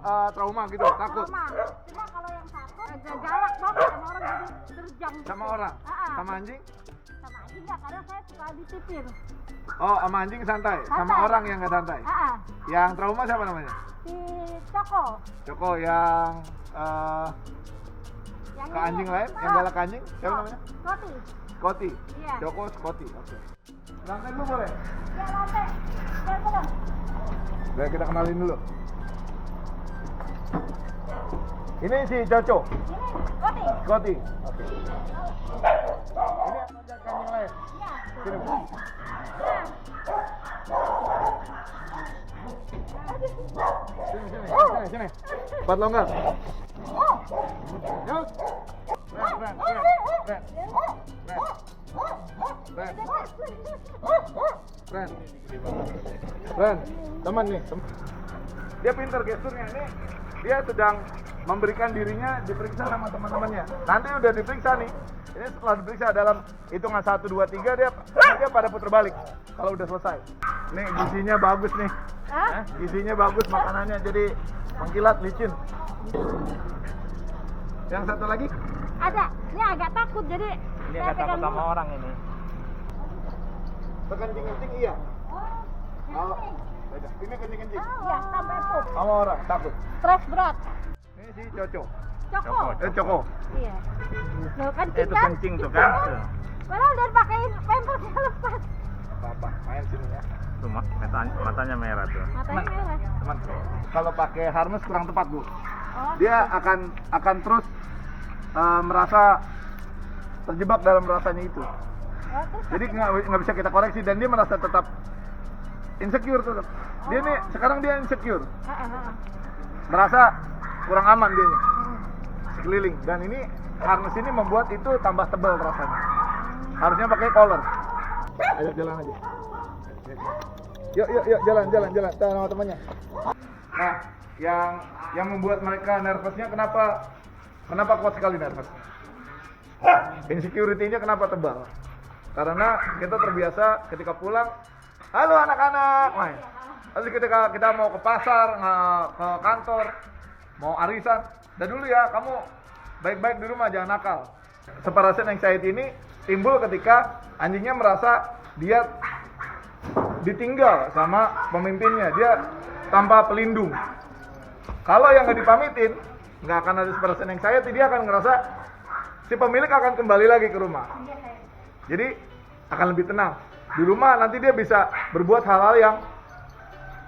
trauma gitu, takut. Trauma. Cuma kalau yang satu agak galak banget sama orang, jadi terjang. Sama orang? Sama anjing? Sama anjing enggak, karena saya suka disipir. Oh, sama anjing santai? Sama orang yang nggak santai? Yang trauma siapa namanya? Si Coko. Coko yang ke anjing lain? Yang galak ke anjing? Siapa namanya? Scotty. Scotty? Iya. Coko Scotty, oke. Lantai dulu boleh? Ya lantai. Boleh. Biar kita kenalin dulu. Ini si Coco. Ini Scotty. Scotty. Oke. Ini yang ngajak ke anjing lain. Iya. Sini. Sini. Buat longgar. Yuk. Ren, teman nih. Dia pintar gesturnya ini. Dia sedang memberikan dirinya diperiksa sama teman-temannya. Nanti udah diperiksa nih. Ini setelah diperiksa dalam hitungan 1, 2, 3 dia pada putar balik kalau udah selesai. Nih gizinya bagus nih. Gizinya bagus makanannya, jadi mengkilat licin. Yang satu lagi? Ada. Ini agak takut, jadi Ini agak takut sama orang ini. Kencing-kencing iya. Oh, beda. Ini kencing-kencing. Iya, sampai pup. Sama orang takut. Stres berat. Ini si Coco. Coko. Coko. Iya. Loh, kan Itu kencing tuh kan. Tuh. Padahal udah pakein pampersnya lepas. Apa? Main sini ya. Tuh matanya merah tuh. Matanya merah. Teman, kalau pakai harness kurang tepat, Bu. Oh, Dia akan terus merasa terjebak dalam rasanya itu. terus Jadi nggak bisa kita koreksi dan dia merasa tetap insecure tetap. Dia nih sekarang dia insecure, merasa kurang aman dia nih sekeliling, dan ini harness ini membuat itu tambah tebal rasanya. Harusnya pakai collar. Ayo jalan aja. Yuk jalan sama temannya. Nah, yang membuat mereka nervousnya kenapa kuat sekali nervousnya? Insecurity-nya kenapa tebal? Karena kita terbiasa ketika pulang, halo anak-anak, main. Lalu ketika kita mau ke pasar, ke kantor, mau arisan, dan dulu ya kamu baik-baik di rumah, jangan nakal. Separation anxiety ini timbul ketika anjingnya merasa dia ditinggal sama pemimpinnya, dia tanpa pelindung. Kalau yang nggak dipamitin, nggak akan ada separation anxiety, dia akan ngerasa si pemilik akan kembali lagi ke rumah. Jadi akan lebih tenang. Di rumah nanti dia bisa berbuat hal-hal yang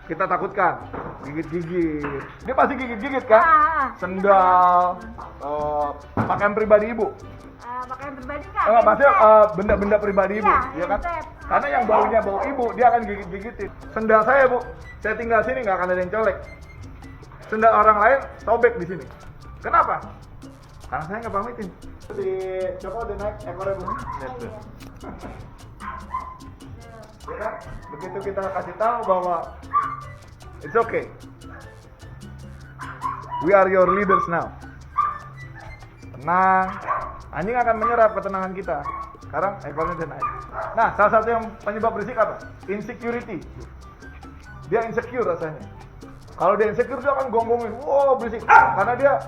kita takutkan. Gigit-gigit. Dia pasti gigit-gigit kan? Sendal, pakaian pribadi ibu. pakaian pribadi kan? Maksudnya benda-benda pribadi ibu, ya kan? handset. Karena yang baunya bau ibu, dia akan gigit-gigitin. Sendal saya, Bu, saya tinggal sini nggak akan ada yang colek. Sendal orang lain sobek di sini. Kenapa? Karena saya nggak pamitin. Si Joko udah naik ekornya, Bu. Ya kan? Begitu kita kasih tahu bahwa it's okay, we are your leaders now. Tenang, anjing akan menyerap ketenangan kita. Sekarang ekornya udah naik. Nah, salah satu yang penyebab berisik apa? Insecurity. Dia insecure rasanya. Kalau dia insecure, dia akan gonggongin, wow berisik. Karena dia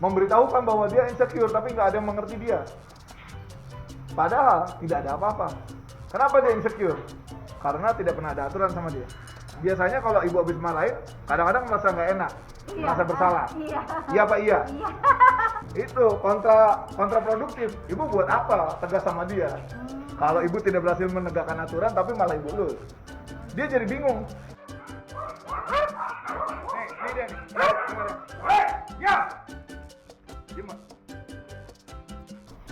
memberitahukan bahwa dia insecure, tapi nggak ada yang mengerti dia. Padahal tidak ada apa-apa. Kenapa dia insecure? Karena tidak pernah ada aturan sama dia. Biasanya kalau ibu habis marahin, kadang-kadang merasa nggak enak, merasa bersalah. Iya apa iya? Itu kontraproduktif. Ibu buat apa tegas sama dia? Kalau ibu tidak berhasil menegakkan aturan, tapi malah ibu lulus. Dia jadi bingung. Nih dia nih. Ya. Gimana?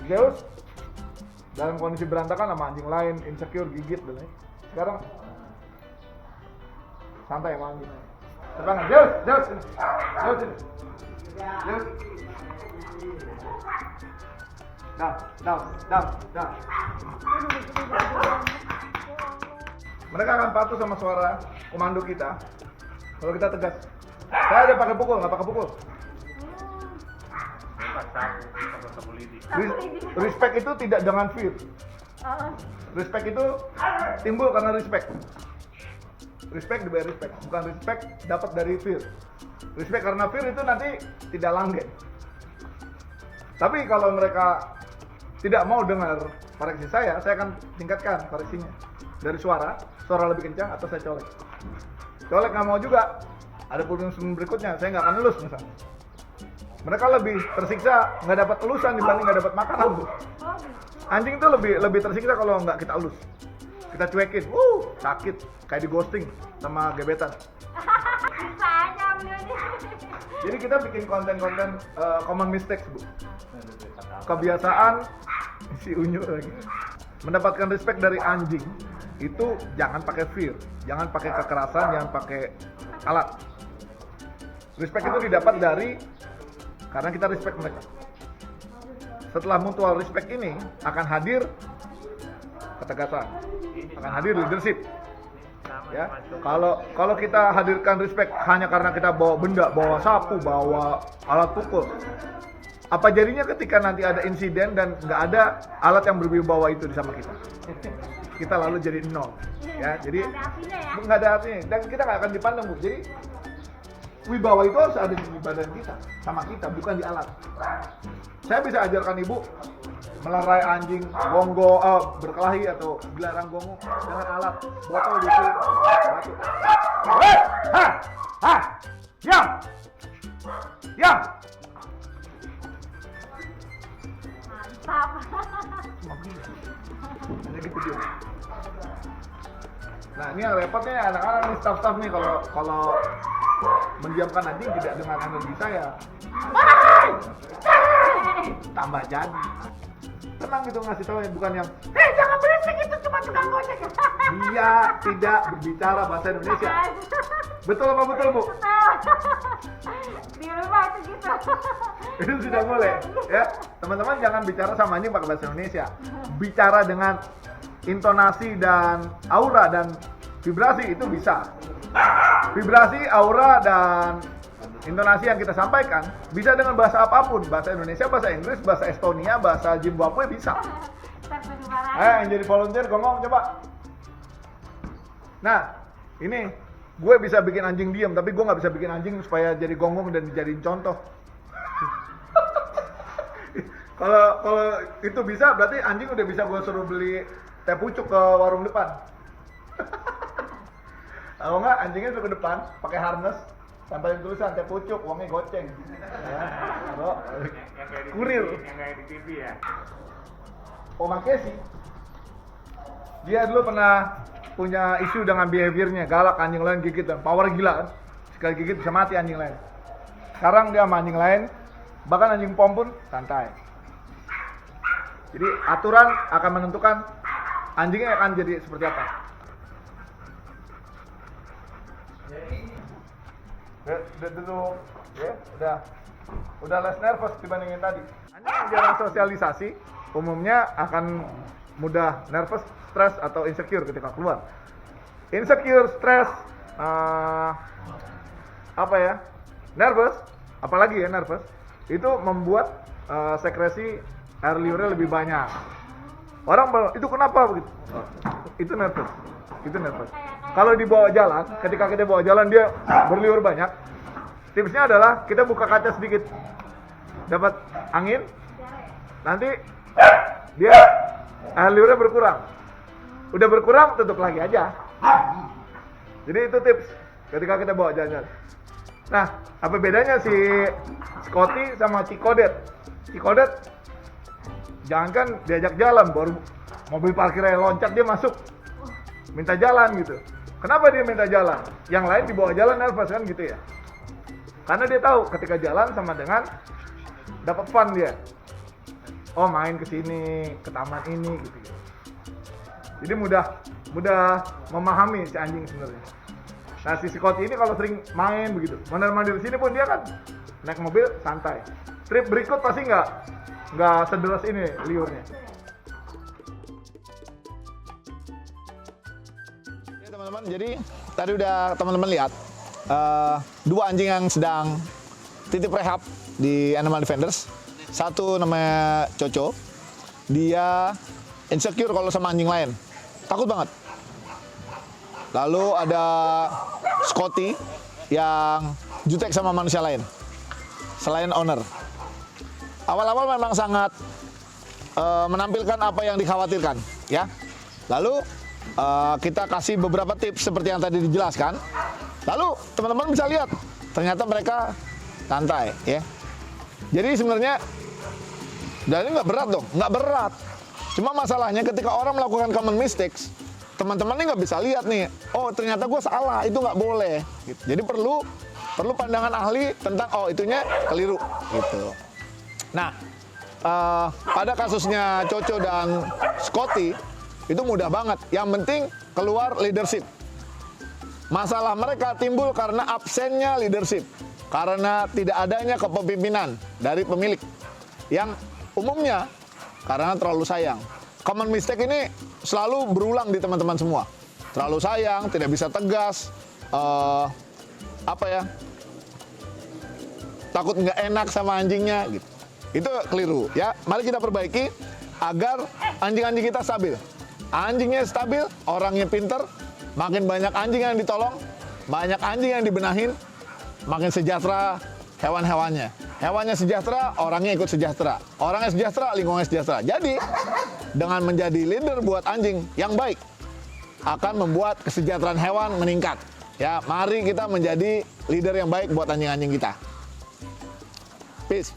Zeus dalam kondisi berantakan sama anjing lain, insecure, gigit dan lain. Sekarang santai sama anjing. Terbang, Zeus sini. Zeus sini. Zeus. Down. Mereka akan patuh sama suara komando kita kalau kita tegas. Saya ada pakai pukul, nggak pakai pukul. Respect itu tidak dengan fear. Respect itu timbul karena respect. Respect dibayar respect, bukan respect dapat dari fear. Respect karena fear itu nanti tidak langgeng. Tapi kalau mereka tidak mau dengar koreksi saya akan tingkatkan koreksinya. Dari suara lebih kencang atau saya colek. Colek nggak mau juga, ada punishment berikutnya, saya nggak akan elus misalnya. Mereka lebih tersiksa nggak dapat elusan dibanding nggak dapat makanan, Bu. Anjing itu lebih tersiksa kalau nggak kita elus. Kita cuekin, sakit, kayak di ghosting sama gebetan. Bisa aja beliaunya. Jadi kita bikin konten-konten common mistakes, Bu. Kebiasaan si unyu lagi. Mendapatkan respect dari anjing itu jangan pakai fear, jangan pakai kekerasan, jangan pakai alat. Respect itu didapat dari karena kita respect mereka. Setelah mutual respect ini akan hadir ketegasan, akan hadir leadership. Ya, kalau kita hadirkan respect hanya karena kita bawa benda, bawa sapu, bawa alat pukul, apa jadinya ketika nanti ada insiden dan nggak ada alat yang berwibawa itu di sama kita? Kita lalu jadi nol, ya. Jadi nggak ada artinya dan kita nggak akan dipandang, Bu. Jadi wibawa itu harus ada di badan kita, sama kita, bukan di alat. Saya bisa ajarkan ibu melerai anjing, gonggo, berkelahi atau dilarang gongo dengan alat, botol gitu, batu. Diam, diam. Mantap. Hanya gitu dia. Nah ini yang repotnya anak-anak nih, staff-staff nih kalau mendiamkan anjing tidak dengan energi saya. Tambah jadi. Tenang gitu ngasih tahu ya, bukan yang Jangan berisik, itu cuma tukang gojek. dia tidak berbicara bahasa Indonesia. Betul apa betul, Bu? Di rumah itu gitu. Itu sudah boleh ya. Teman-teman jangan bicara sama anjing pakai bahasa Indonesia. Bicara dengan intonasi dan aura dan vibrasi itu bisa. Vibrasi, aura dan intonasi yang kita sampaikan bisa dengan bahasa apapun, bahasa Indonesia, bahasa Inggris, bahasa Estonia, bahasa Zimbabwe bisa. Yang jadi volunteer ngomong coba. Nah, ini gue bisa bikin anjing diam, tapi gue nggak bisa bikin anjing supaya jadi gonggong dan dijadiin contoh. Kalau itu bisa, berarti anjing udah bisa gue suruh beli teh pucuk ke warung depan. Kalau nggak, anjingnya suruh ke depan, pakai harness, tampilin tulisan teh pucuk, uangnya goceng. Ya, kurir. Yang kayak di TV ya. Oma Casey, dia dulu pernah punya isu dengan behaviornya, galak, anjing lain gigit dan power gila kan. Sekali gigit bisa mati anjing lain. Sekarang dia sama anjing lain, bahkan anjing pom pun santai. Jadi aturan akan menentukan anjingnya akan jadi seperti apa. Duduk, ya, udah less nervous dibandingin tadi. Anjing yang jarang sosialisasi umumnya akan mudah nervous, stres atau insecure ketika keluar. Insecure, stres, nervous, apalagi ya nervous, itu membuat sekresi air liurnya lebih banyak. Orang itu kenapa begitu? Itu nervous. Kalau dibawa jalan, ketika kita bawa jalan dia berliur banyak. Tipsnya adalah kita buka kaca sedikit, dapat angin, nanti dia air liurnya berkurang. Udah berkurang, tutup lagi aja. Jadi itu tips ketika kita bawa jalan. Nah, apa bedanya si Scotty sama Cikodet? Cikodet jangankan diajak jalan, baru mobil parkirnya loncat dia masuk minta jalan gitu. Kenapa dia minta jalan? Yang lain dibawa jalan nervous kan gitu ya. Karena dia tahu ketika jalan sama dengan dapat fun dia. Oh main ke sini, ke taman ini gitu. Jadi mudah memahami si anjing sebenarnya. Nah si Scotty ini kalau sering main begitu, mondar-mandir di sini pun dia kan naik mobil santai. Trip berikut pasti nggak sederas ini liurnya. Ya teman-teman, jadi tadi udah teman-teman lihat dua anjing yang sedang titip rehab di Animal Defenders. Satu namanya Coco, dia insecure kalau sama anjing lain, takut banget. Lalu ada Scotty yang jutek sama manusia lain selain owner. Awal-awal memang sangat menampilkan apa yang dikhawatirkan, ya. Lalu kita kasih beberapa tips seperti yang tadi dijelaskan. Lalu teman-teman bisa lihat, ternyata mereka santai, ya. Jadi sebenarnya, dan ini nggak berat dong, nggak berat. Cuma masalahnya ketika orang melakukan common mistakes, teman-teman ini nggak bisa lihat nih, oh ternyata gue salah, itu nggak boleh. Gitu. Jadi perlu pandangan ahli tentang, oh itunya keliru, gitu. Nah, pada kasusnya Coco dan Scotty, itu mudah banget. Yang penting keluar leadership. Masalah mereka timbul karena absennya leadership. Karena tidak adanya kepemimpinan dari pemilik. Yang umumnya karena terlalu sayang. Common mistake ini selalu berulang di teman-teman semua. Terlalu sayang, tidak bisa tegas, takut nggak enak sama anjingnya, gitu. Itu keliru, ya. Mari kita perbaiki agar anjing-anjing kita stabil. Anjingnya stabil, orangnya pinter, makin banyak anjing yang ditolong, banyak anjing yang dibenahin, makin sejahtera hewan-hewannya. Hewannya sejahtera, orangnya ikut sejahtera. Orangnya sejahtera, lingkungannya sejahtera. Jadi, dengan menjadi leader buat anjing yang baik, akan membuat kesejahteraan hewan meningkat. Ya, mari kita menjadi leader yang baik buat anjing-anjing kita. Peace.